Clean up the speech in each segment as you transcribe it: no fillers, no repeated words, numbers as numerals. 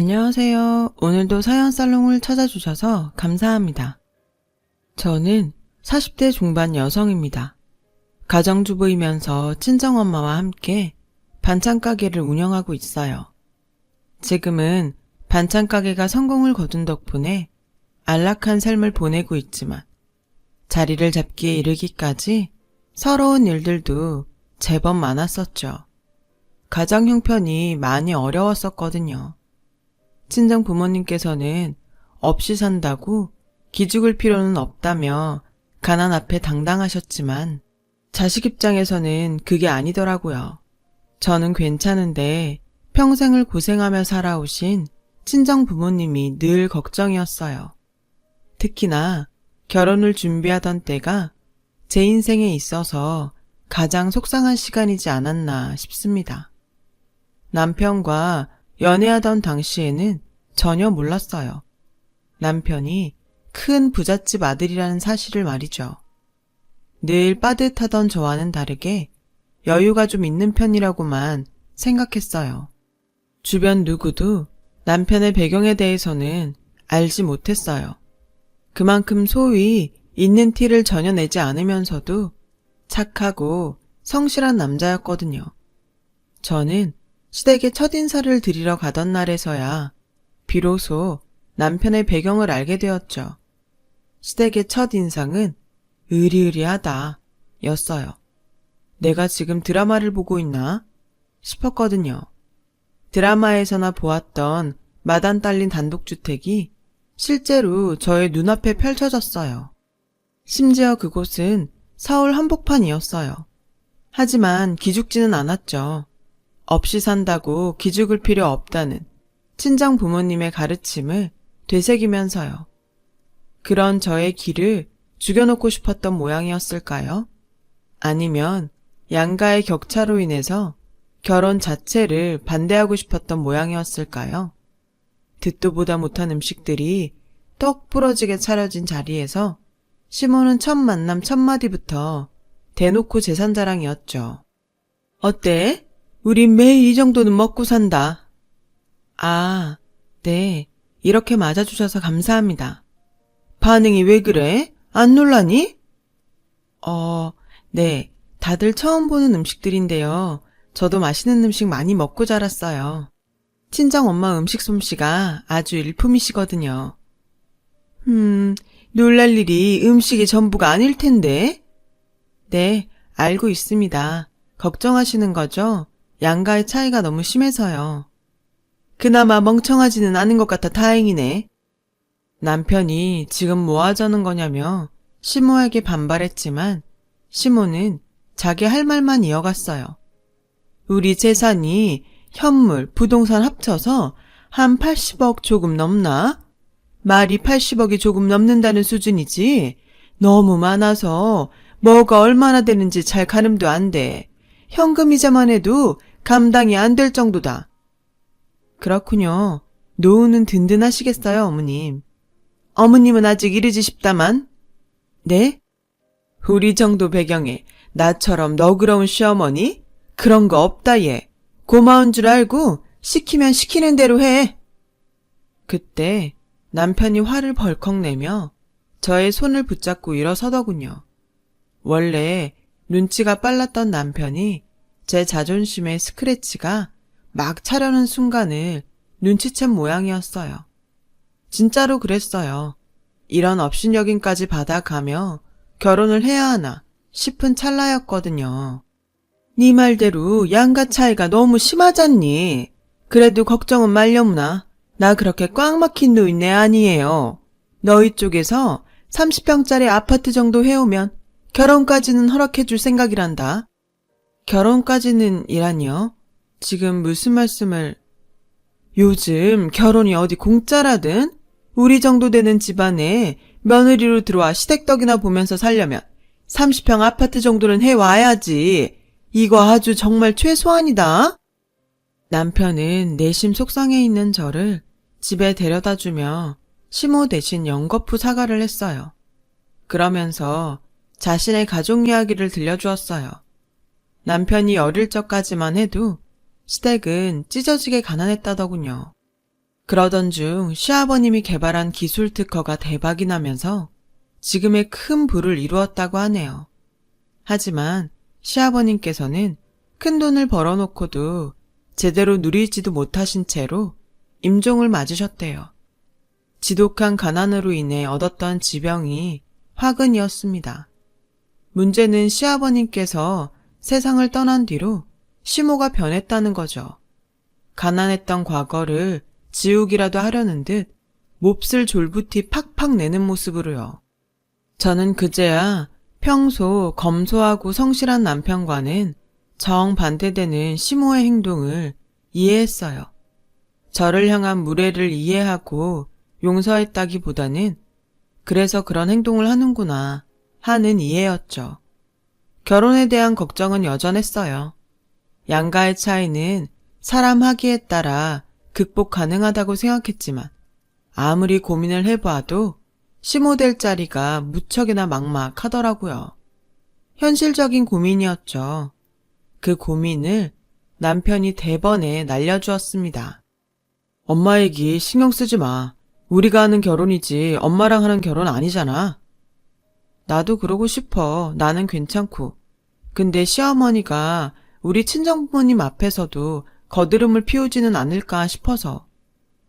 안녕하세요. 오늘도 사연살롱을 찾아주셔서 감사합니다. 저는 40대 중반 여성입니다. 가정주부이면서 친정엄마와 함께 반찬가게를 운영하고 있어요. 지금은 반찬가게가 성공을 거둔 덕분에 안락한 삶을 보내고 있지만 자리를 잡기에 이르기까지 서러운 일들도 제법 많았었죠. 가정 형편이 많이 어려웠었거든요. 친정 부모님께서는 없이 산다고 기죽을 필요는 없다며 가난 앞에 당당하셨지만 자식 입장에서는 그게 아니더라고요. 저는 괜찮은데 평생을 고생하며 살아오신 친정 부모님이 늘 걱정이었어요. 특히나 결혼을 준비하던 때가 제 인생에 있어서 가장 속상한 시간이지 않았나 싶습니다. 남편과 연애하던 당시에는 전혀 몰랐어요. 남편이 큰 부잣집 아들이라는 사실을 말이죠. 늘 빠듯하던 저와는 다르게 여유가 좀 있는 편이라고만 생각했어요. 주변 누구도 남편의 배경에 대해서는 알지 못했어요. 그만큼 소위 있는 티를 전혀 내지 않으면서도 착하고 성실한 남자였거든요. 저는 시댁에 첫인사를 드리러 가던 날에서야 비로소 남편의 배경을 알게 되었죠. 시댁의 첫인상은 으리으리하다 였어요. 내가 지금 드라마를 보고 있나 싶었거든요. 드라마에서나 보았던 마당 딸린 단독주택이 실제로 저의 눈앞에 펼쳐졌어요. 심지어 그곳은 서울 한복판이었어요. 하지만 기죽지는 않았죠. 없이 산다고 기죽을 필요 없다는 친정 부모님의 가르침을 되새기면서요. 그런 저의 길을 죽여놓고 싶었던 모양이었을까요? 아니면 양가의 격차로 인해서 결혼 자체를 반대하고 싶었던 모양이었을까요? 듣도 보다 못한 음식들이 떡 부러지게 차려진 자리에서 시모는 첫 만남 첫 마디부터 대놓고 재산 자랑이었죠. 어때? 우린 매일 이 정도는 먹고 산다. 아, 네. 이렇게 맞아주셔서 감사합니다. 반응이 왜 그래? 안 놀라니? 네. 다들 처음 보는 음식들인데요. 저도 맛있는 음식 많이 먹고 자랐어요. 친정엄마 음식 솜씨가 아주 일품이시거든요. 놀랄 일이 음식이 전부가 아닐 텐데. 네, 알고 있습니다. 걱정하시는 거죠? 양가의 차이가 너무 심해서요. 그나마 멍청하지는 않은 것 같아 다행이네. 남편이 지금 뭐 하자는 거냐며 시모에게 반발했지만 시모는 자기 할 말만 이어갔어요. 우리 재산이 현물, 부동산 합쳐서 한 80억 조금 넘나? 말이 80억이 조금 넘는다는 수준이지 너무 많아서 뭐가 얼마나 되는지 잘 가늠도 안 돼. 현금 이자만 해도 감당이 안 될 정도다. 그렇군요. 노후는 든든하시겠어요, 어머님. 어머님은 아직 이르지 싶다만. 네? 우리 정도 배경에 나처럼 너그러운 시어머니? 그런 거 없다 얘. 고마운 줄 알고 시키면 시키는 대로 해. 그때 남편이 화를 벌컥 내며 저의 손을 붙잡고 일어서더군요. 원래 눈치가 빨랐던 남편이 제 자존심의 스크래치가 막 차려는 순간을 눈치챈 모양이었어요. 진짜로 그랬어요. 이런 업신여긴까지 받아가며 결혼을 해야 하나 싶은 찰나였거든요. 네 말대로 양가 차이가 너무 심하잖니. 그래도 걱정은 말려무나. 나 그렇게 꽉 막힌 노인네 아니에요. 너희 쪽에서 30평짜리 아파트 정도 해오면 결혼까지는 허락해줄 생각이란다. 결혼까지는 이라니요? 지금 무슨 말씀을... 요즘 결혼이 어디 공짜라든? 우리 정도 되는 집안에 며느리로 들어와 시댁떡이나 보면서 살려면 30평 아파트 정도는 해와야지. 이거 아주 정말 최소한이다. 남편은 내심 속상해 있는 저를 집에 데려다주며 시모 대신 연거푸 사과를 했어요. 그러면서 자신의 가족 이야기를 들려주었어요. 남편이 어릴 적까지만 해도 시댁은 찢어지게 가난했다더군요. 그러던 중 시아버님이 개발한 기술 특허가 대박이 나면서 지금의 큰 부를 이루었다고 하네요. 하지만 시아버님께서는 큰 돈을 벌어놓고도 제대로 누리지도 못하신 채로 임종을 맞으셨대요. 지독한 가난으로 인해 얻었던 지병이 화근이었습니다. 문제는 시아버님께서 세상을 떠난 뒤로 시모가 변했다는 거죠. 가난했던 과거를 지우기라도 하려는 듯 몹쓸 졸부티 팍팍 내는 모습으로요. 저는 그제야 평소 검소하고 성실한 남편과는 정반대되는 시모의 행동을 이해했어요. 저를 향한 무례를 이해하고 용서했다기보다는 그래서 그런 행동을 하는구나 하는 이해였죠. 결혼에 대한 걱정은 여전했어요. 양가의 차이는 사람 하기에 따라 극복 가능하다고 생각했지만 아무리 고민을 해봐도 시모될 자리가 무척이나 막막하더라고요. 현실적인 고민이었죠. 그 고민을 남편이 대번에 날려주었습니다. 엄마 얘기 신경 쓰지 마. 우리가 하는 결혼이지 엄마랑 하는 결혼 아니잖아. 나도 그러고 싶어. 나는 괜찮고. 근데 시어머니가 우리 친정부모님 앞에서도 거드름을 피우지는 않을까 싶어서.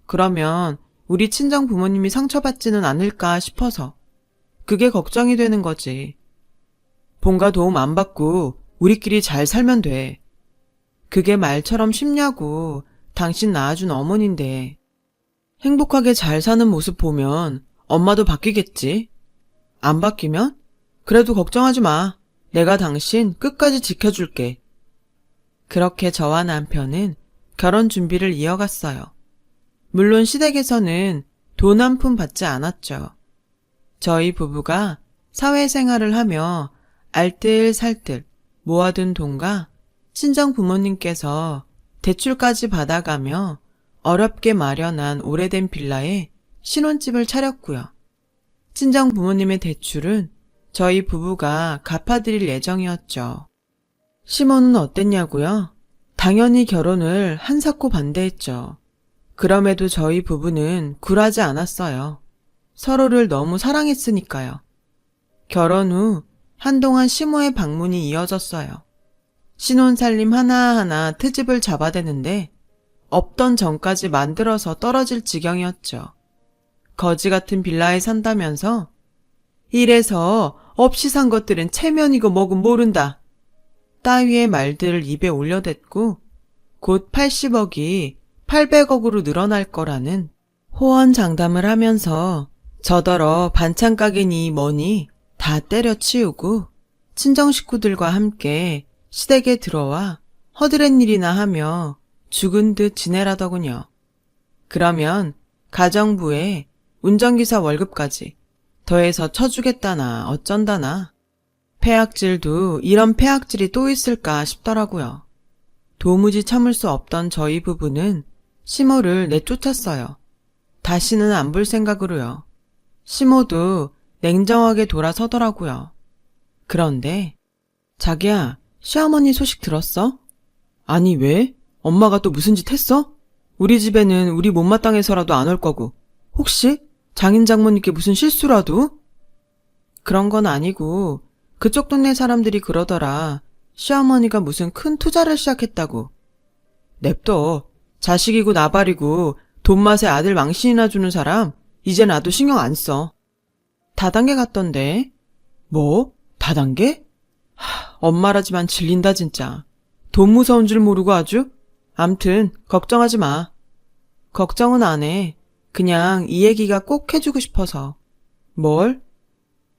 그러면 우리 친정부모님이 상처받지는 않을까 싶어서. 그게 걱정이 되는 거지. 본가 도움 안 받고 우리끼리 잘 살면 돼. 그게 말처럼 쉽냐고. 당신 낳아준 어머니인데. 행복하게 잘 사는 모습 보면 엄마도 바뀌겠지. 안 바뀌면? 그래도 걱정하지 마. 내가 당신 끝까지 지켜줄게. 그렇게 저와 남편은 결혼 준비를 이어갔어요. 물론 시댁에서는 돈 한 푼 받지 않았죠. 저희 부부가 사회생활을 하며 알뜰살뜰 모아둔 돈과 친정 부모님께서 대출까지 받아가며 어렵게 마련한 오래된 빌라에 신혼집을 차렸고요. 친정 부모님의 대출은 저희 부부가 갚아드릴 예정이었죠. 시모는 어땠냐고요? 당연히 결혼을 한사코 반대했죠. 그럼에도 저희 부부는 굴하지 않았어요. 서로를 너무 사랑했으니까요. 결혼 후 한동안 시모의 방문이 이어졌어요. 신혼살림 하나하나 트집을 잡아대는데 없던 전까지 만들어서 떨어질 지경이었죠. 거지 같은 빌라에 산다면서 이래서 없이 산 것들은 체면이고 뭐고 모른다. 따위의 말들을 입에 올려댔고 곧 80억이 800억으로 늘어날 거라는 호언장담을 하면서 저더러 반찬 가게니 뭐니 다 때려치우고 친정 식구들과 함께 시댁에 들어와 허드렛 일이나 하며 죽은 듯 지내라더군요. 그러면 가정부에 운전기사 월급까지 더해서 쳐주겠다나 어쩐다나. 폐악질도 이런 폐악질이 또 있을까 싶더라고요. 도무지 참을 수 없던 저희 부부는 시모를 내쫓았어요. 다시는 안 볼 생각으로요. 시모도 냉정하게 돌아서더라고요. 그런데 자기야, 시어머니 소식 들었어? 아니 왜? 엄마가 또 무슨 짓 했어? 우리 집에는 우리 못마땅해서라도 안 올 거고 혹시 장인 장모님께 무슨 실수라도? 그런 건 아니고 그쪽 동네 사람들이 그러더라. 시어머니가 무슨 큰 투자를 시작했다고. 냅둬. 자식이고 나발이고 돈맛에 아들 망신이나 주는 사람 이제 나도 신경 안 써. 다단계 갔던데. 뭐? 다단계? 엄마라지만 질린다 진짜. 돈 무서운 줄 모르고 아주? 암튼 걱정하지 마. 걱정은 안 해. 그냥 이 얘기가 꼭 해주고 싶어서. 뭘?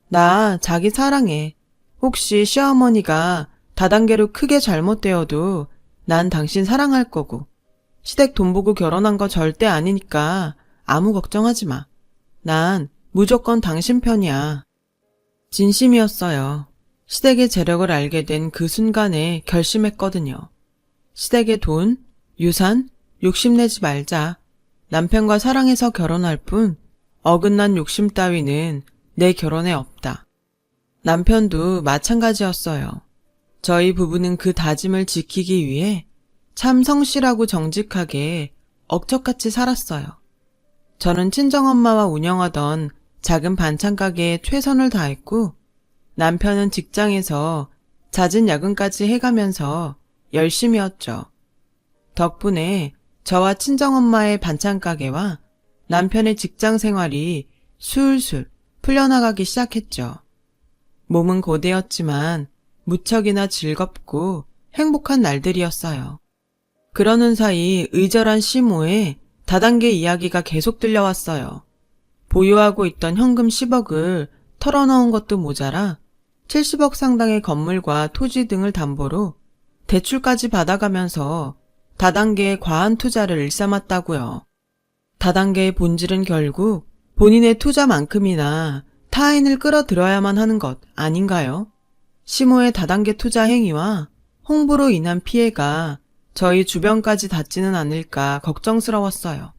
나 자기 사랑해. 혹시 시어머니가 다단계로 크게 잘못되어도 난 당신 사랑할 거고 시댁 돈 보고 결혼한 거 절대 아니니까 아무 걱정하지 마. 난 무조건 당신 편이야. 진심이었어요. 시댁의 재력을 알게 된 그 순간에 결심했거든요. 시댁의 돈, 유산, 욕심내지 말자. 남편과 사랑해서 결혼할 뿐 어긋난 욕심 따위는 내 결혼에 없다. 남편도 마찬가지였어요. 저희 부부는 그 다짐을 지키기 위해 참 성실하고 정직하게 억척같이 살았어요. 저는 친정엄마와 운영하던 작은 반찬 가게에 최선을 다했고 남편은 직장에서 잦은 야근까지 해가면서 열심히 했죠. 덕분에 저와 친정엄마의 반찬 가게와 남편의 직장 생활이 술술 풀려나가기 시작했죠. 몸은 고되었지만 무척이나 즐겁고 행복한 날들이었어요. 그러는 사이 의절한 시모의 다단계 이야기가 계속 들려왔어요. 보유하고 있던 현금 10억을 털어넣은 것도 모자라 70억 상당의 건물과 토지 등을 담보로 대출까지 받아가면서 다단계의 과한 투자를 일삼았다고요. 다단계의 본질은 결국 본인의 투자만큼이나 타인을 끌어들여야만 하는 것 아닌가요? 시모의 다단계 투자 행위와 홍보로 인한 피해가 저희 주변까지 닿지는 않을까 걱정스러웠어요.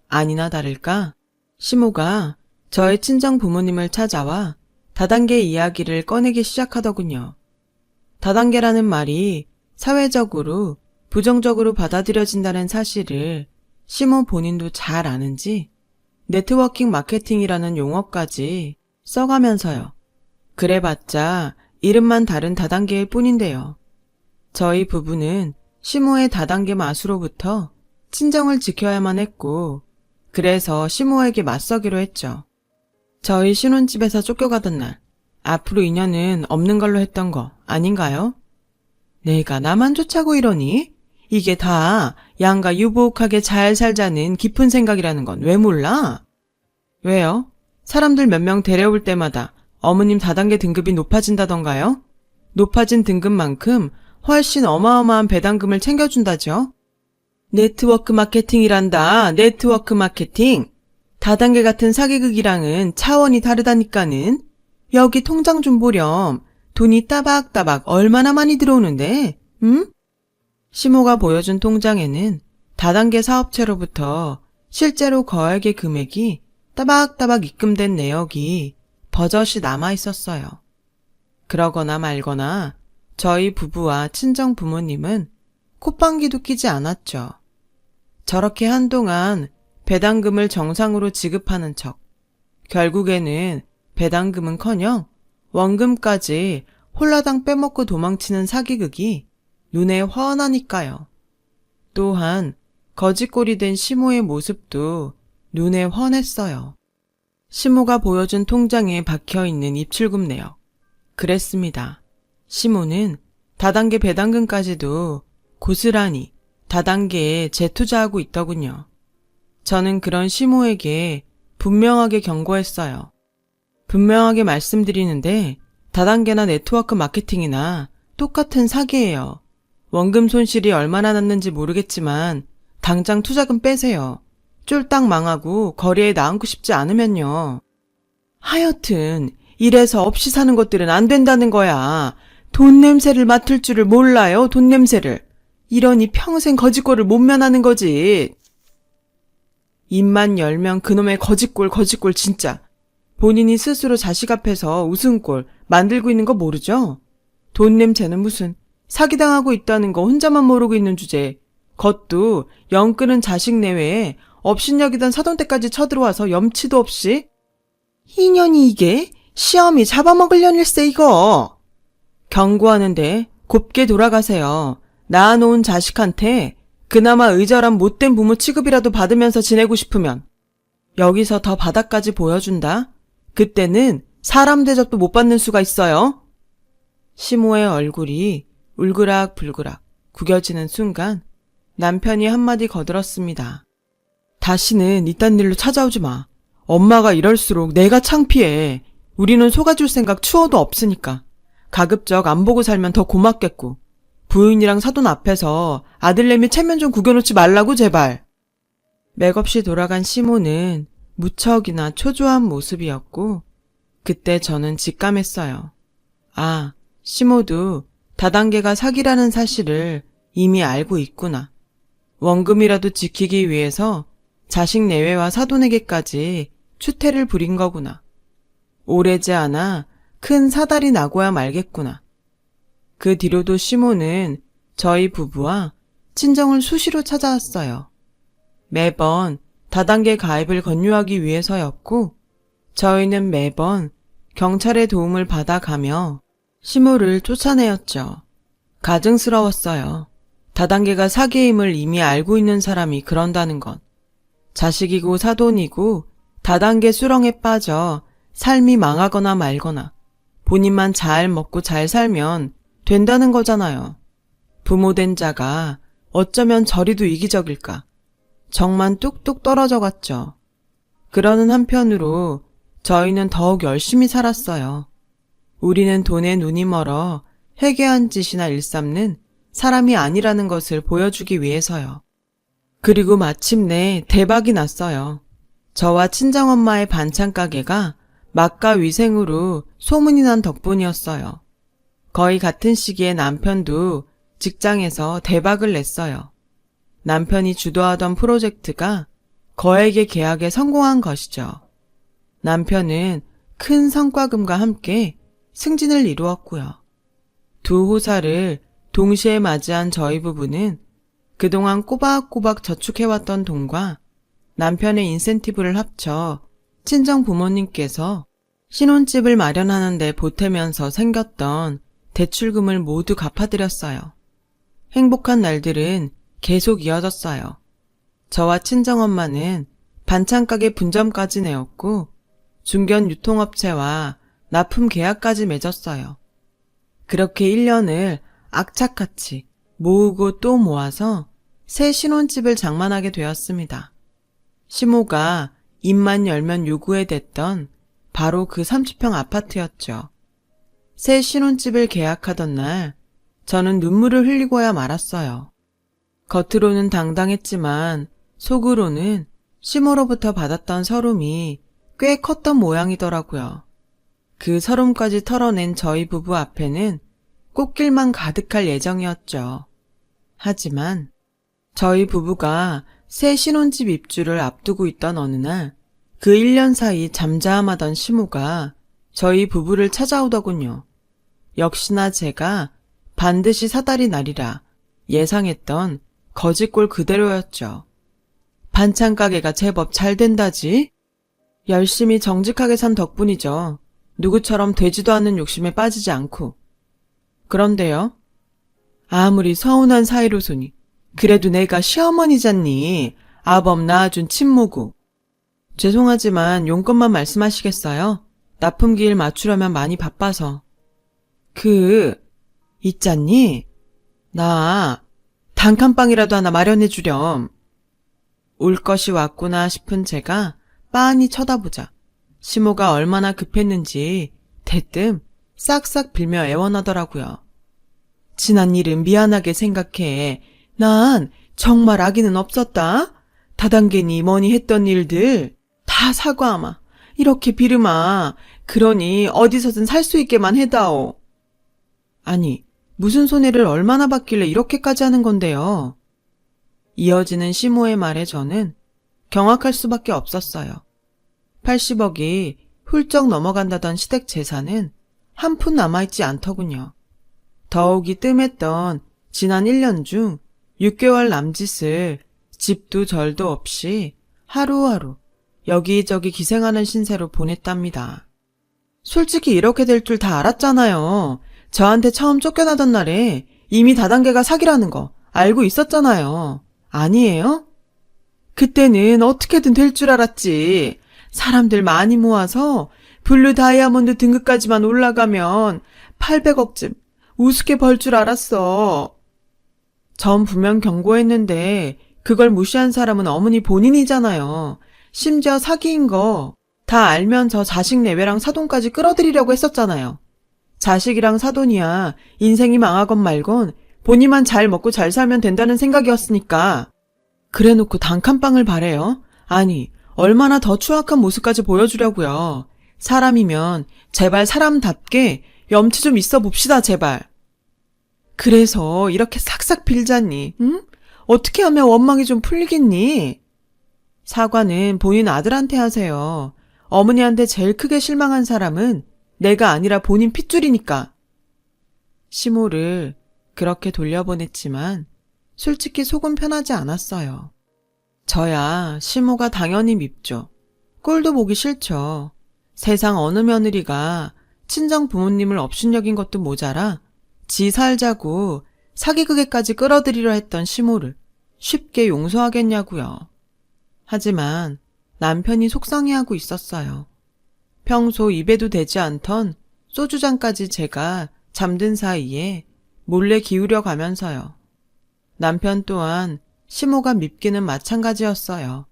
아니나 다를까 시모가 저희 친정 부모님을 찾아와 다단계 이야기를 꺼내기 시작하더군요. 다단계라는 말이 사회적으로 부정적으로 받아들여진다는 사실을 시모 본인도 잘 아는지 네트워킹 마케팅이라는 용어까지 써가면서요. 그래봤자 이름만 다른 다단계일 뿐인데요. 저희 부부는 시모의 다단계 마수로부터 친정을 지켜야만 했고 그래서 시모에게 맞서기로 했죠. 저희 신혼집에서 쫓겨가던 날 앞으로 인연은 없는 걸로 했던 거 아닌가요? 내가 나만 쫓아고 이러니? 이게 다 양가 유복하게 잘 살자는 깊은 생각이라는 건 왜 몰라? 왜요? 사람들 몇 명 데려올 때마다 어머님 다단계 등급이 높아진다던가요? 높아진 등급만큼 훨씬 어마어마한 배당금을 챙겨준다죠? 네트워크 마케팅이란다. 네트워크 마케팅. 다단계 같은 사기극이랑은 차원이 다르다니까는. 여기 통장 좀 보렴. 돈이 따박따박 얼마나 많이 들어오는데, 응? 시모가 보여준 통장에는 다단계 사업체로부터 실제로 거액의 금액이 따박따박 입금된 내역이 버젓이 남아 있었어요. 그러거나 말거나 저희 부부와 친정 부모님은 콧방귀도 끼지 않았죠. 저렇게 한동안 배당금을 정상으로 지급하는 척, 결국에는 배당금은커녕 원금까지 홀라당 빼먹고 도망치는 사기극이 눈에 훤하니까요. 또한 거짓골이 된 시모의 모습도 눈에 훤했어요. 시모가 보여준 통장에 박혀있는 입출금 내역. 그랬습니다. 시모는 다단계 배당금까지도 고스란히 다단계에 재투자하고 있더군요. 저는 그런 시모에게 분명하게 경고했어요. 분명하게 말씀드리는데 다단계나 네트워크 마케팅이나 똑같은 사기예요. 원금 손실이 얼마나 났는지 모르겠지만 당장 투자금 빼세요. 쫄딱 망하고 거리에 나앉고 싶지 않으면요. 하여튼 이래서 없이 사는 것들은 안 된다는 거야. 돈 냄새를 맡을 줄을 몰라요. 돈 냄새를. 이러니 평생 거짓골을 못 면하는 거지. 입만 열면 그놈의 거짓골 진짜. 본인이 스스로 자식 앞에서 웃음골 만들고 있는 거 모르죠? 돈 냄새는 무슨 사기당하고 있다는 거 혼자만 모르고 있는 주제에 겉도 영 끄는 자식 내외에 업신여기던 사돈댁까지 쳐들어와서 염치도 없이 인연이 이게 시험이 잡아먹으려닐세 이거. 경고하는데 곱게 돌아가세요. 낳아놓은 자식한테 그나마 의절한 못된 부모 취급이라도 받으면서 지내고 싶으면 여기서 더 바닥까지 보여준다? 그때는 사람 대접도 못 받는 수가 있어요. 시모의 얼굴이 울그락불그락 구겨지는 순간 남편이 한마디 거들었습니다. 다시는 이딴 일로 찾아오지 마. 엄마가 이럴수록 내가 창피해. 우리는 속아줄 생각 추워도 없으니까. 가급적 안 보고 살면 더 고맙겠고. 부인이랑 사돈 앞에서 아들내미 체면 좀 구겨놓지 말라고 제발. 맥없이 돌아간 시모는 무척이나 초조한 모습이었고 그때 저는 직감했어요. 아, 시모도 다단계가 사기라는 사실을 이미 알고 있구나. 원금이라도 지키기 위해서 자식 내외와 사돈에게까지 추태를 부린 거구나. 오래지 않아 큰 사달이 나고야 말겠구나. 그 뒤로도 시모는 저희 부부와 친정을 수시로 찾아왔어요. 매번 다단계 가입을 권유하기 위해서였고, 저희는 매번 경찰의 도움을 받아가며 시모를 쫓아내었죠. 가증스러웠어요. 다단계가 사기임을 이미 알고 있는 사람이 그런다는 건 자식이고 사돈이고 다단계 수렁에 빠져 삶이 망하거나 말거나 본인만 잘 먹고 잘 살면 된다는 거잖아요. 부모된 자가 어쩌면 저리도 이기적일까. 정만 뚝뚝 떨어져 갔죠. 그러는 한편으로 저희는 더욱 열심히 살았어요. 우리는 돈에 눈이 멀어 회개한 짓이나 일삼는 사람이 아니라는 것을 보여주기 위해서요. 그리고 마침내 대박이 났어요. 저와 친정엄마의 반찬 가게가 막가 위생으로 소문이 난 덕분이었어요. 거의 같은 시기에 남편도 직장에서 대박을 냈어요. 남편이 주도하던 프로젝트가 거액의 계약에 성공한 것이죠. 남편은 큰 성과금과 함께 승진을 이루었고요. 두 호사를 동시에 맞이한 저희 부부는 그동안 꼬박꼬박 저축해왔던 돈과 남편의 인센티브를 합쳐 친정 부모님께서 신혼집을 마련하는 데 보태면서 생겼던 대출금을 모두 갚아드렸어요. 행복한 날들은 계속 이어졌어요. 저와 친정엄마는 반찬가게 분점까지 내었고 중견 유통업체와 납품 계약까지 맺었어요. 그렇게 1년을 악착같이 모으고 또 모아서 새 신혼집을 장만하게 되었습니다. 시모가 입만 열면 요구해댔던 바로 그 30평 아파트였죠. 새 신혼집을 계약하던 날 저는 눈물을 흘리고야 말았어요. 겉으로는 당당했지만 속으로는 시모로부터 받았던 서름이 꽤 컸던 모양이더라고요. 그 서름까지 털어낸 저희 부부 앞에는 꽃길만 가득할 예정이었죠. 하지만 저희 부부가 새 신혼집 입주를 앞두고 있던 어느 날 그 1년 사이 잠잠하던 시모가 저희 부부를 찾아오더군요. 역시나 제가 반드시 사달이 나리라 예상했던 거짓골 그대로였죠. 반찬 가게가 제법 잘 된다지? 열심히 정직하게 산 덕분이죠. 누구처럼 되지도 않는 욕심에 빠지지 않고. 그런데요. 아무리 서운한 사이로소니 그래도 내가 시어머니잖니. 아범 낳아준 친모고. 죄송하지만 용건만 말씀하시겠어요? 납품기일 맞추려면 많이 바빠서. 있잖니? 나 단칸방이라도 하나 마련해 주렴. 올 것이 왔구나 싶은 제가 빤히 쳐다보자 시모가 얼마나 급했는지 대뜸 싹싹 빌며 애원하더라고요. 지난 일은 미안하게 생각해. 난 정말 악의는 없었다. 다단계니 뭐니 했던 일들 다 사과하마. 이렇게 비르마. 그러니 어디서든 살 수 있게만 해다오. 아니, 무슨 손해를 얼마나 받길래 이렇게까지 하는 건데요. 이어지는 시모의 말에 저는 경악할 수밖에 없었어요. 80억이 훌쩍 넘어간다던 시댁 재산은 한 푼 남아있지 않더군요. 더욱이 뜸했던 지난 1년 중 6개월 남짓을 집도 절도 없이 하루하루 여기저기 기생하는 신세로 보냈답니다. 솔직히 이렇게 될 줄 다 알았잖아요. 저한테 처음 쫓겨나던 날에 이미 다단계가 사기라는 거 알고 있었잖아요. 아니에요? 그때는 어떻게든 될 줄 알았지. 사람들 많이 모아서 블루 다이아몬드 등급까지만 올라가면 800억쯤 우습게 벌 줄 알았어. 전 분명 경고했는데 그걸 무시한 사람은 어머니 본인이잖아요. 심지어 사기인 거 다 알면서 자식 내외랑 사돈까지 끌어들이려고 했었잖아요. 자식이랑 사돈이야 인생이 망하건 말건 본인만 잘 먹고 잘 살면 된다는 생각이었으니까. 그래놓고 단칸방을 바래요? 아니, 얼마나 더 추악한 모습까지 보여주려고요. 사람이면 제발 사람답게 염치 좀 있어 봅시다, 제발. 그래서 이렇게 싹싹 빌자니, 응? 어떻게 하면 원망이 좀 풀리겠니? 사과는 본인 아들한테 하세요. 어머니한테 제일 크게 실망한 사람은 내가 아니라 본인 핏줄이니까. 시모를 그렇게 돌려보냈지만 솔직히 속은 편하지 않았어요. 저야 시모가 당연히 밉죠. 꼴도 보기 싫죠. 세상 어느 며느리가 친정 부모님을 업신여긴 것도 모자라 지 살자고 사기극에까지 끌어들이려 했던 시모를 쉽게 용서하겠냐고요. 하지만 남편이 속상해하고 있었어요. 평소 입에도 대지 않던 소주잔까지 제가 잠든 사이에 몰래 기울여 가면서요. 남편 또한 시모가 밉기는 마찬가지였어요.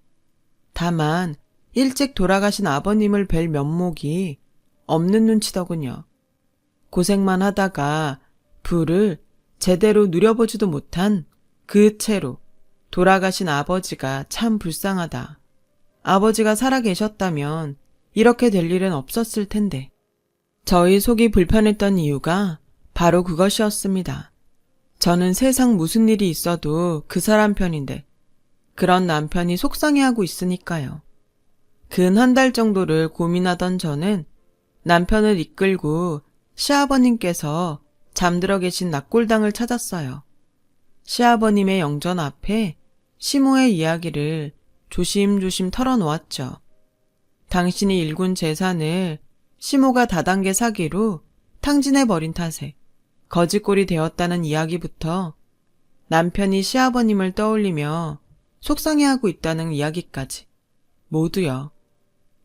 다만 일찍 돌아가신 아버님을 뵐 면목이 없는 눈치더군요. 고생만 하다가 부를 제대로 누려보지도 못한 그 채로 돌아가신 아버지가 참 불쌍하다. 아버지가 살아 계셨다면 이렇게 될 일은 없었을 텐데. 저희 속이 불편했던 이유가 바로 그것이었습니다. 저는 세상 무슨 일이 있어도 그 사람 편인데 그런 남편이 속상해하고 있으니까요. 근 한 달 정도를 고민하던 저는 남편을 이끌고 시아버님께서 잠들어 계신 낙골당을 찾았어요. 시아버님의 영전 앞에 시모의 이야기를 조심조심 털어놓았죠. 당신이 일군 재산을 시모가 다단계 사기로 탕진해버린 탓에 거지꼴이 되었다는 이야기부터 남편이 시아버님을 떠올리며 속상해하고 있다는 이야기까지 모두요.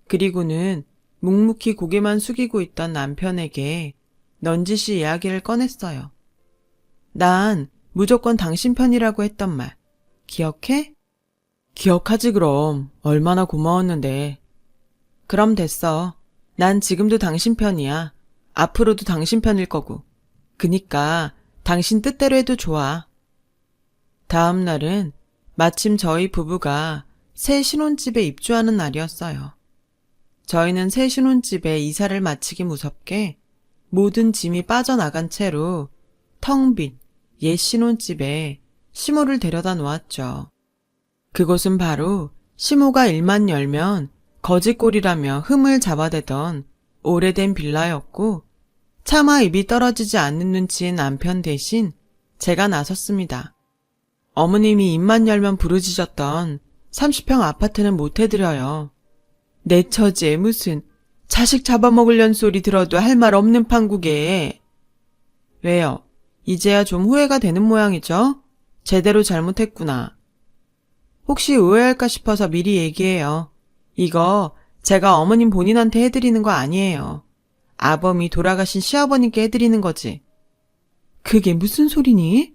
그리고는 묵묵히 고개만 숙이고 있던 남편에게 넌지시 이야기를 꺼냈어요. 난 무조건 당신 편이라고 했던 말 기억해? 기억하지 그럼. 얼마나 고마웠는데. 그럼 됐어. 난 지금도 당신 편이야. 앞으로도 당신 편일 거고. 그니까 당신 뜻대로 해도 좋아. 다음 날은 마침 저희 부부가 새 신혼집에 입주하는 날이었어요. 저희는 새 신혼집에 이사를 마치기 무섭게 모든 짐이 빠져나간 채로 텅 빈 옛 신혼집에 시모를 데려다 놓았죠. 그곳은 바로 시모가 일만 열면 거지꼴이라며 흠을 잡아대던 오래된 빌라였고 차마 입이 떨어지지 않는 눈치인 남편 대신 제가 나섰습니다. 어머님이 입만 열면 부르짖었던 30평 아파트는 못 해드려요. 내 처지에 무슨 자식 잡아먹으려는 소리 들어도 할 말 없는 판국에. 왜요? 이제야 좀 후회가 되는 모양이죠? 제대로 잘못했구나. 혹시 오해할까 싶어서 미리 얘기해요. 이거 제가 어머님 본인한테 해드리는 거 아니에요. 아범이 돌아가신 시아버님께 해드리는 거지. 그게 무슨 소리니?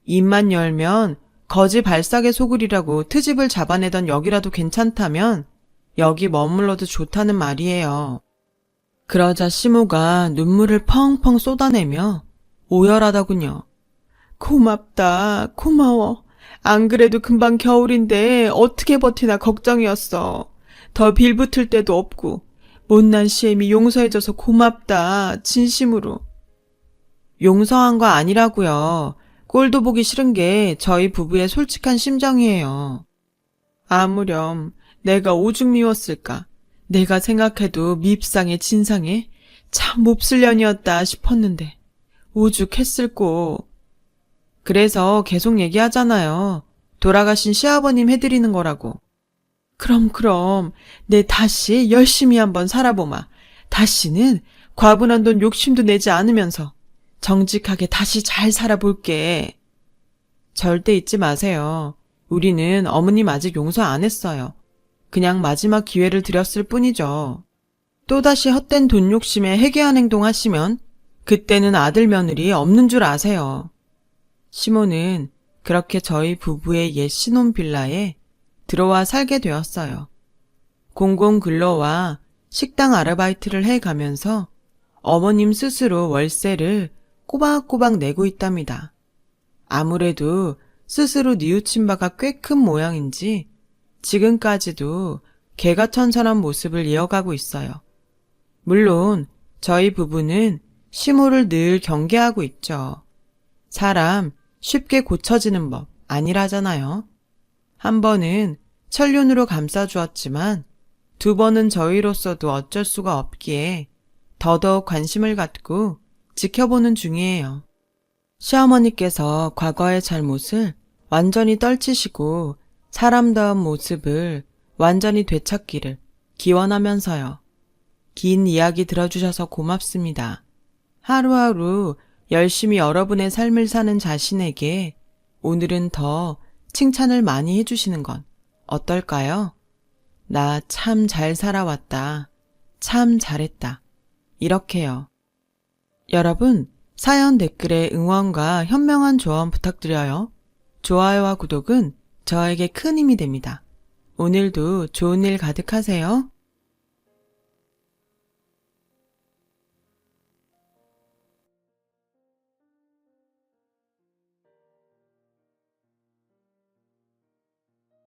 입만 열면 거지 발삭에 속으리라고 트집을 잡아내던 여기라도 괜찮다면 여기 머물러도 좋다는 말이에요. 그러자 시모가 눈물을 펑펑 쏟아내며 오열하더군요. 고맙다, 고마워. 안 그래도 금방 겨울인데 어떻게 버티나 걱정이었어. 더 빌붙을 데도 없고 못난 시엠이 용서해줘서 고맙다, 진심으로. 용서한 거 아니라고요. 꼴도 보기 싫은 게 저희 부부의 솔직한 심정이에요. 아무렴 내가 오죽 미웠을까. 내가 생각해도 밉상에 진상에 참 몹쓸 년이었다 싶었는데 오죽했을꼬. 그래서 계속 얘기하잖아요. 돌아가신 시아버님 해드리는 거라고. 그럼 내 다시 열심히 한번 살아보마. 다시는 과분한 돈 욕심도 내지 않으면서 정직하게 다시 잘 살아볼게. 절대 잊지 마세요. 우리는 어머님 아직 용서 안 했어요. 그냥 마지막 기회를 드렸을 뿐이죠. 또다시 헛된 돈 욕심에 해괴한 행동 하시면 그때는 아들 며느리 없는 줄 아세요. 시모는 그렇게 저희 부부의 옛 신혼 빌라에 들어와 살게 되었어요. 공공 근로와 식당 아르바이트를 해가면서 어머님 스스로 월세를 꼬박꼬박 내고 있답니다. 아무래도 스스로 뉘우친 바가 꽤 큰 모양인지 지금까지도 개가천선한 모습을 이어가고 있어요. 물론 저희 부부는 시모를 늘 경계하고 있죠. 사람 쉽게 고쳐지는 법 아니라잖아요. 한 번은 천륜으로 감싸주었지만 두 번은 저희로서도 어쩔 수가 없기에 더더욱 관심을 갖고 지켜보는 중이에요. 시어머니께서 과거의 잘못을 완전히 떨치시고 사람다운 모습을 완전히 되찾기를 기원하면서요. 긴 이야기 들어주셔서 고맙습니다. 하루하루 열심히 여러분의 삶을 사는 자신에게 오늘은 더 칭찬을 많이 해주시는 건 어떨까요? 나 참 잘 살아왔다. 참 잘했다. 이렇게요. 여러분, 사연 댓글에 응원과 현명한 조언 부탁드려요. 좋아요와 구독은 저에게 큰 힘이 됩니다. 오늘도 좋은 일 가득하세요.